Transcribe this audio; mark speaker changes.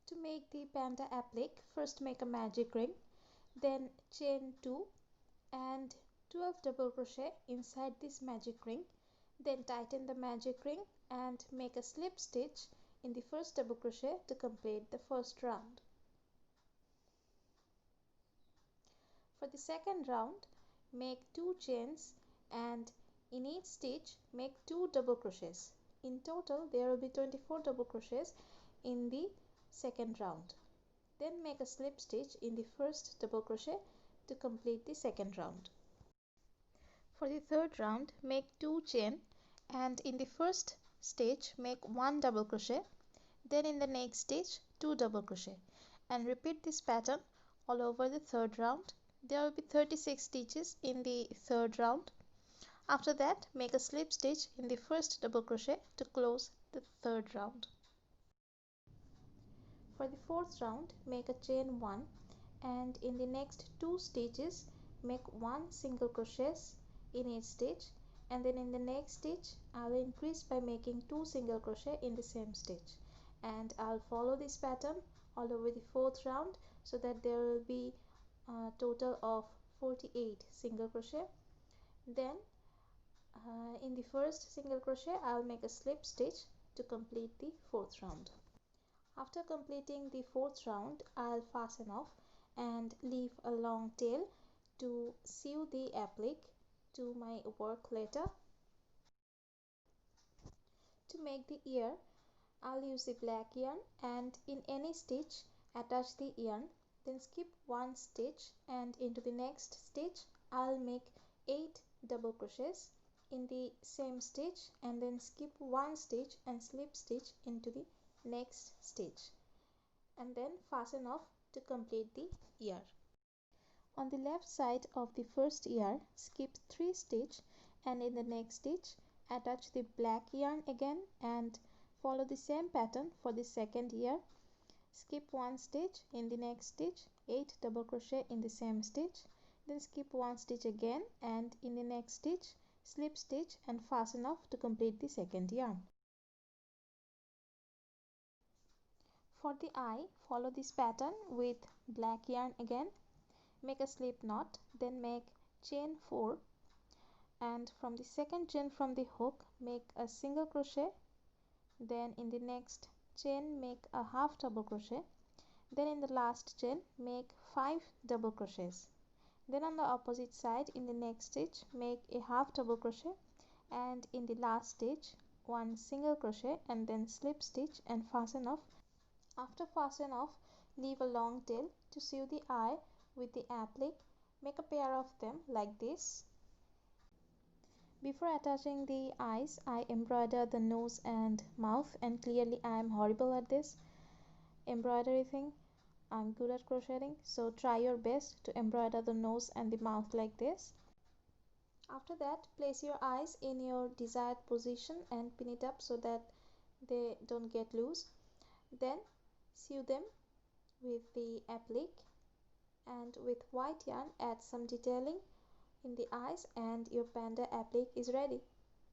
Speaker 1: To make the panda applique, first make a magic ring, then chain 2 and 12 double crochet inside this magic ring, then tighten the magic ring and make a slip stitch in the first double crochet to complete the first round. For the second round, make 2 chains and in each stitch make 2 double crochets. In total there will be 24 double crochets in the second round. Then make a slip stitch in the first double crochet to complete the second round. For the third round, make 2 chain and in the first stitch make 1 double crochet, then in the next stitch 2 double crochet, and repeat this pattern all over the third round. There will be 36 stitches in the third round. After that, make a slip stitch in the first double crochet to close the third round. For the fourth round, make a chain 1 and in the next 2 stitches make 1 single crochet in each stitch, and then in the next stitch I will increase by making 2 single crochet in the same stitch, and I'll follow this pattern all over the fourth round so that there will be a total of 48 single crochet. Then in the first single crochet I'll make a slip stitch to complete the fourth round. After completing the fourth round, I'll fasten off and leave a long tail to sew the applique to my work later. To make the ear, I'll use the black yarn and in any stitch attach the yarn, then skip 1 stitch and into the next stitch I'll make 8 double crochets in the same stitch and then skip 1 stitch and slip stitch into the next stitch and then fasten off to complete the ear. On the left side of the first ear, skip 3 stitch and in the next stitch attach the black yarn again and follow the same pattern for the second ear. Skip 1 stitch in the next stitch, 8 double crochet in the same stitch, then skip 1 stitch again and in the next stitch slip stitch and fasten off to complete the second yarn. For the eye, follow this pattern with black yarn again, make a slip knot, then make chain 4 and from the second chain from the hook make a single crochet, then in the next chain make a half double crochet, then in the last chain make 5 double crochets, then on the opposite side in the next stitch make a half double crochet and in the last stitch 1 single crochet and then slip stitch and fasten off. After fasten off, leave a long tail to sew the eye with the applique. Make a pair of them like this. Before attaching the eyes, I embroider the nose and mouth, and clearly I am horrible at this embroidery thing. I'm good at crocheting, so try your best to embroider the nose and the mouth like this. After that, place your eyes in your desired position and pin it up so that they don't get loose. Then sew them with the applique and with white yarn add some detailing in the eyes and your panda applique is ready.